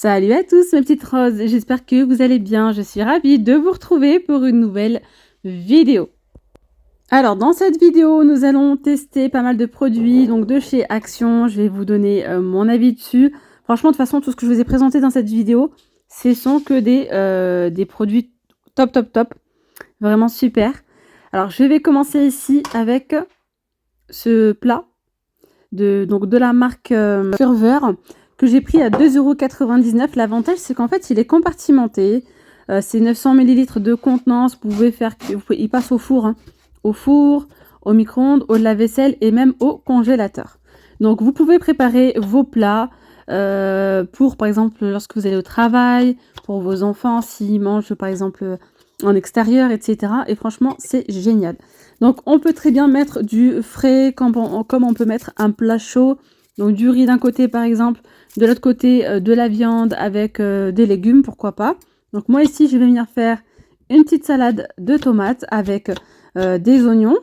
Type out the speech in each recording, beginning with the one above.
Salut à tous mes petites roses, j'espère que vous allez bien. Je suis ravie de vous retrouver pour une nouvelle vidéo. Alors dans cette vidéo, nous allons tester pas mal de produits donc de chez Action. Je vais vous donner mon avis dessus. Franchement, de toute façon, tout ce que je vous ai présenté dans cette vidéo, ce sont que des produits top. Vraiment super. Alors je vais commencer ici avec ce plat de la marque Ferveur que j'ai pris à 2,99 €. L'avantage, c'est qu'en fait, il est compartimenté. C'est 900 ml de contenance. Il passe au four, hein. Au four, au micro-ondes, au lave-vaisselle et même au congélateur. Donc, vous pouvez préparer vos plats pour, par exemple, lorsque vous allez au travail, pour vos enfants, s'ils mangent, par exemple, en extérieur, etc. Et franchement, c'est génial. Donc, on peut très bien mettre du frais comme on peut mettre un plat chaud. Donc, du riz d'un côté, par exemple, de l'autre côté, de la viande avec des légumes, pourquoi pas. Donc, moi, ici, je vais venir faire une petite salade de tomates avec des oignons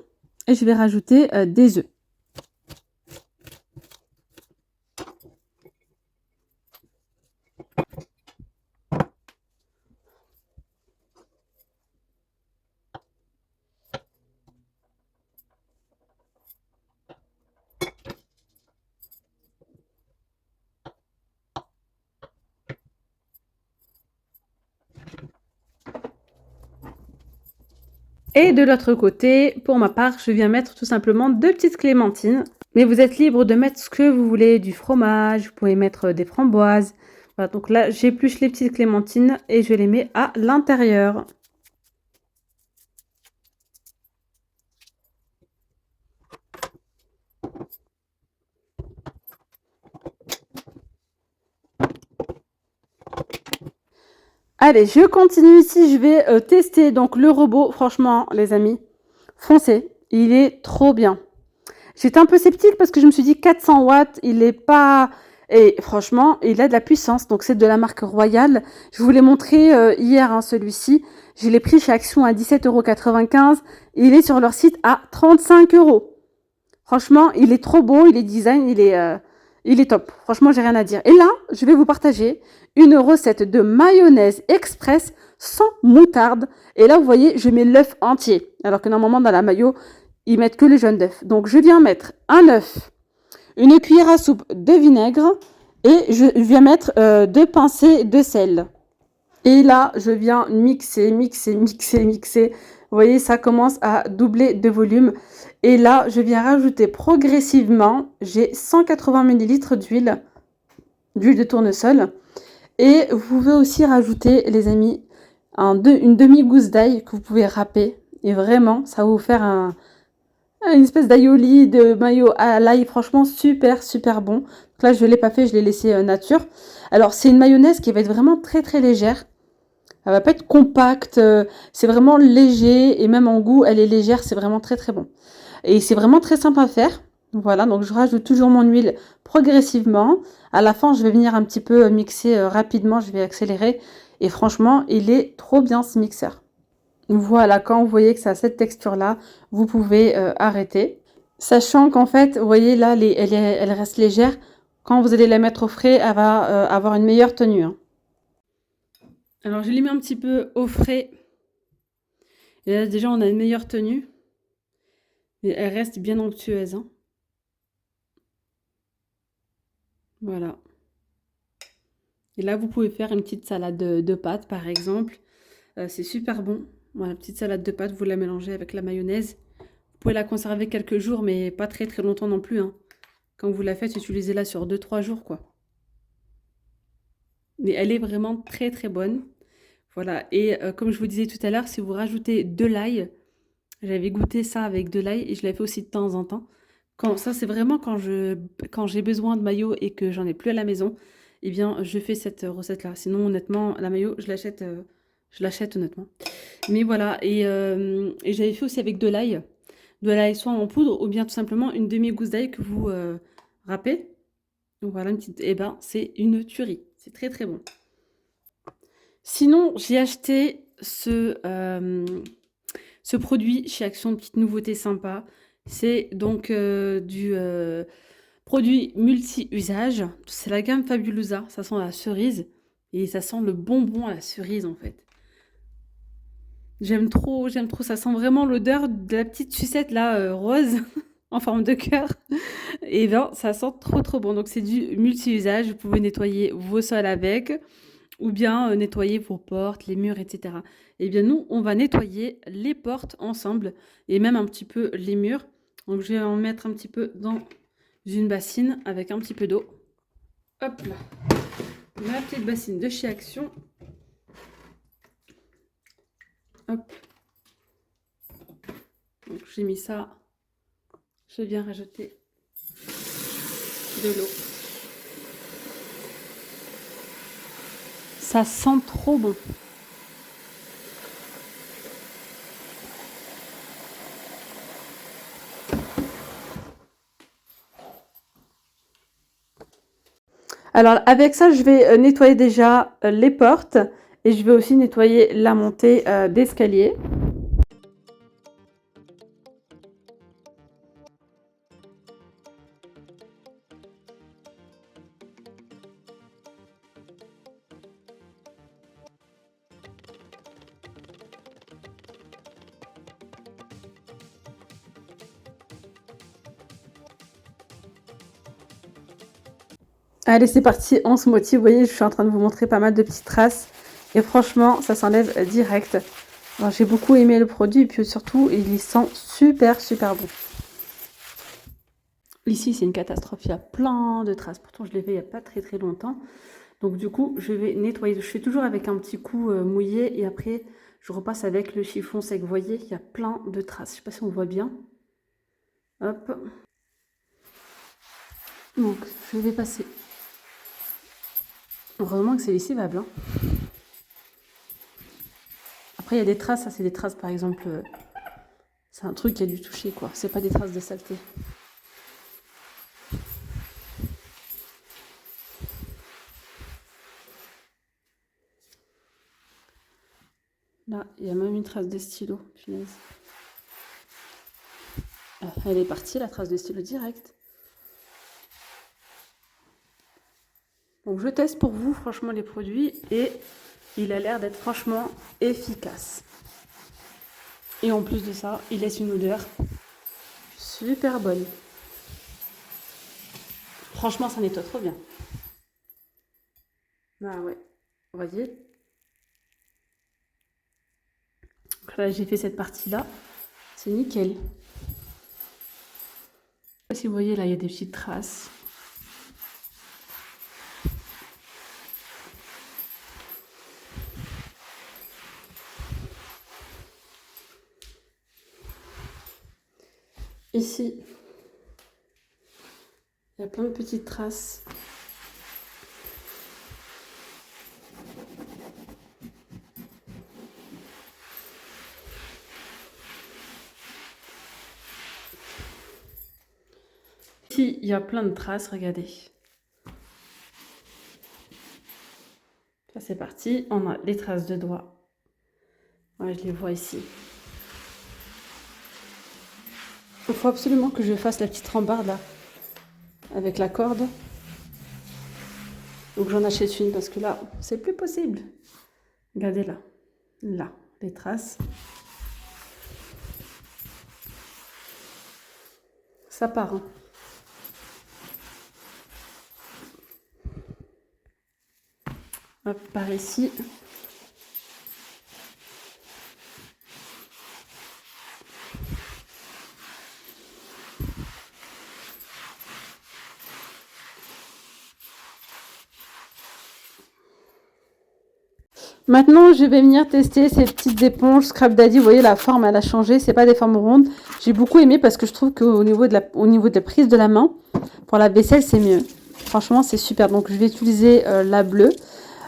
et je vais rajouter des œufs. Et de l'autre côté, pour ma part, je viens mettre tout simplement 2 petites clémentines. Mais vous êtes libre de mettre ce que vous voulez, du fromage, vous pouvez mettre des framboises. Voilà, donc là, j'épluche les petites clémentines et je les mets à l'intérieur. Allez, je continue ici, je vais tester donc le robot. Franchement, les amis, foncez, il est trop bien. J'étais un peu sceptique parce que je me suis dit 400 watts, il est pas... Et franchement, il a de la puissance, donc c'est de la marque Royal. Je vous l'ai montré hier, hein, celui-ci. Je l'ai pris chez Action à 17,95 €. Il est sur leur site à 35 €. Franchement, il est trop beau, il est design, il est top. Franchement, j'ai rien à dire. Et là, je vais vous partager une recette de mayonnaise express sans moutarde. Et là, vous voyez, je mets l'œuf entier. Alors que normalement, dans la mayo, ils mettent que le jaune d'œuf. Donc, je viens mettre un œuf, une cuillère à soupe de vinaigre et je viens mettre 2 pincées de sel. Et là, je viens mixer. Vous voyez, ça commence à doubler de volume. Et là, je viens rajouter progressivement, j'ai 180 ml d'huile de tournesol. Et vous pouvez aussi rajouter, les amis, une demi-gousse d'ail que vous pouvez râper. Et vraiment, ça va vous faire une espèce d'aïoli de mayo à l'ail. Franchement, super bon. Donc là, je ne l'ai pas fait, je l'ai laissé nature. Alors, c'est une mayonnaise qui va être vraiment très légère. Elle va pas être compacte, c'est vraiment léger et même en goût, elle est légère, c'est vraiment très bon. Et c'est vraiment très simple à faire. Voilà, donc je rajoute toujours mon huile progressivement. À la fin, je vais venir un petit peu mixer rapidement, je vais accélérer. Et franchement, il est trop bien ce mixeur. Voilà, quand vous voyez que ça a cette texture-là, vous pouvez arrêter. Sachant qu'en fait, vous voyez là, elle reste légère. Quand vous allez la mettre au frais, elle va avoir une meilleure tenue, hein. Alors, je l'ai mis un petit peu au frais. Et là, déjà, on a une meilleure tenue. Mais elle reste bien onctueuse, hein. Voilà. Et là, vous pouvez faire une petite salade de pâtes, par exemple. C'est super bon. Voilà, petite salade de pâtes, vous la mélangez avec la mayonnaise. Vous pouvez la conserver quelques jours, mais pas très longtemps non plus, hein. Quand vous la faites, utilisez-la sur 2-3 jours, quoi. Mais elle est vraiment très bonne. Voilà. Et comme je vous disais tout à l'heure, si vous rajoutez de l'ail, j'avais goûté ça avec de l'ail et je l'ai fait aussi de temps en temps. Ça, c'est vraiment quand j'ai besoin de mayo et que j'en ai plus à la maison, eh bien, je fais cette recette-là. Sinon, honnêtement, la mayo, je l'achète honnêtement. Mais voilà, et j'avais fait aussi avec de l'ail. De l'ail soit en poudre ou bien tout simplement une demi-gousse d'ail que vous râpez. Donc voilà, eh ben, c'est une tuerie. C'est très bon. Sinon, j'ai acheté ce produit chez Action, une petite nouveauté sympa. C'est donc du produit multi-usage. C'est la gamme Fabulosa, ça sent la cerise. et ça sent le bonbon à la cerise en fait. J'aime trop, j'aime trop. Ça sent vraiment l'odeur de la petite sucette là, rose en forme de cœur. Et ben, ça sent trop trop bon. Donc c'est du multi-usage. Vous pouvez nettoyer vos sols avec, ou bien nettoyer vos portes, les murs, etc. Et bien nous, on va nettoyer les portes ensemble et même un petit peu les murs. Donc je vais en mettre un petit peu dans une bassine avec un petit peu d'eau. Hop là, ma petite bassine de chez Action. Hop. Donc j'ai mis ça. Je viens rajouter de l'eau. Ça sent trop bon. Alors avec ça, je vais nettoyer déjà les portes et je vais aussi nettoyer la montée d'escalier. Allez, c'est parti, on se motive. Vous voyez, je suis en train de vous montrer pas mal de petites traces. Et franchement, ça s'enlève direct. Alors, j'ai beaucoup aimé le produit. Et puis surtout, il sent super, super bon. Ici, c'est une catastrophe. Il y a plein de traces. Pourtant, je l'ai fait il n'y a pas très, très longtemps. Donc, du coup, je vais nettoyer. Je fais toujours avec un petit coup mouillé. Et après, je repasse avec le chiffon sec. Vous voyez, il y a plein de traces. Je ne sais pas si on voit bien. Hop. Donc, je vais passer. Heureusement que c'est lessivable. Hein. Après, il y a des traces. Ça, c'est des traces, par exemple. C'est un truc qui a dû toucher, quoi. C'est pas des traces de saleté. Là, il y a même une trace de stylo. Punaise. Elle est partie, la trace de stylo direct. Donc je teste pour vous franchement les produits et il a l'air d'être franchement efficace. Et en plus de ça, il laisse une odeur super bonne. Franchement, ça nettoie trop bien. Ah ouais, vous voyez. Donc là, j'ai fait cette partie-là. C'est nickel. Je sais pas si vous voyez, là, il y a des petites traces. Ici, il y a plein de petites traces. Ici, il y a plein de traces, regardez. Ça, c'est parti. On a les traces de doigts. Ouais, je les vois ici. Il faut absolument que je fasse la petite rambarde là, avec la corde. Donc j'en achète une parce que là, c'est plus possible. Regardez là. Là, les traces. Ça part. Hein. Hop, par ici. Maintenant, je vais venir tester ces petites éponges Scrap Daddy. Vous voyez, la forme, elle a changé. C'est pas des formes rondes. J'ai beaucoup aimé parce que je trouve qu'au niveau de la prise de la main, pour la vaisselle, c'est mieux. Franchement, c'est super. Donc, je vais utiliser la bleue.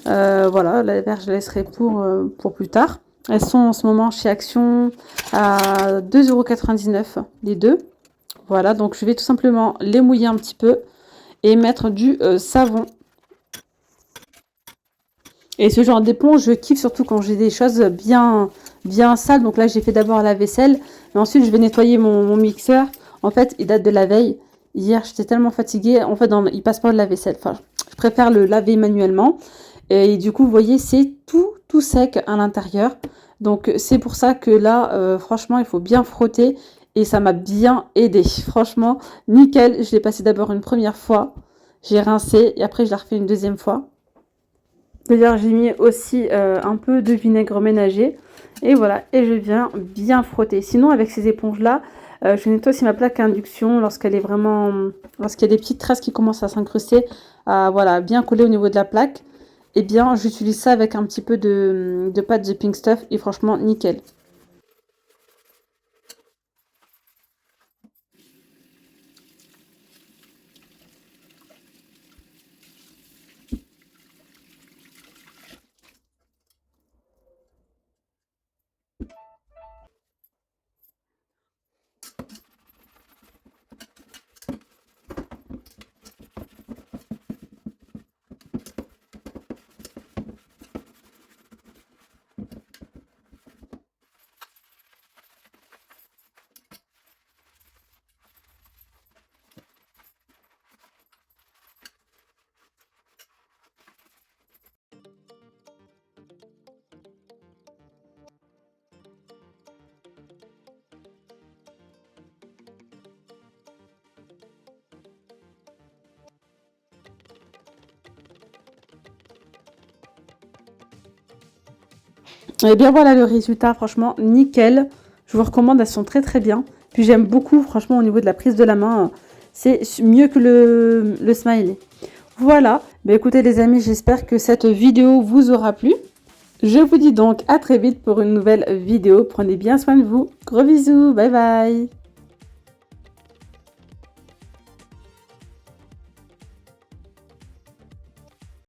Voilà, la verte, je laisserai pour plus tard. Elles sont en ce moment chez Action à 2,99 € les deux. Voilà, donc je vais tout simplement les mouiller un petit peu et mettre du savon. Et ce genre d'éponge, je kiffe surtout quand j'ai des choses bien sales. Donc là, j'ai fait d'abord la vaisselle. Et ensuite, je vais nettoyer mon mixeur. En fait, il date de la veille. Hier, j'étais tellement fatiguée. En fait, il passe pas de la vaisselle. Enfin, je préfère le laver manuellement. Et du coup, vous voyez, c'est tout sec à l'intérieur. Donc, c'est pour ça que là, franchement, il faut bien frotter. Et ça m'a bien aidé. Franchement, nickel. Je l'ai passé d'abord une première fois. J'ai rincé et après, je l'ai refait une deuxième fois. D'ailleurs, j'ai mis aussi un peu de vinaigre ménager. Et voilà, et je viens bien frotter. Sinon, avec ces éponges-là, je nettoie aussi ma plaque à induction lorsqu'elle est vraiment... Lorsqu'il y a des petites traces qui commencent à s'incruster, à voilà, bien coller au niveau de la plaque. Eh bien, j'utilise ça avec un petit peu de pâte The Pink Stuff et franchement, nickel. Et bien voilà le résultat, franchement, nickel. Je vous recommande, elles sont très bien. Puis j'aime beaucoup, franchement, au niveau de la prise de la main, c'est mieux que le smiley. Voilà, bah écoutez les amis, j'espère que cette vidéo vous aura plu. Je vous dis donc à très vite pour une nouvelle vidéo. Prenez bien soin de vous. Gros bisous, bye bye.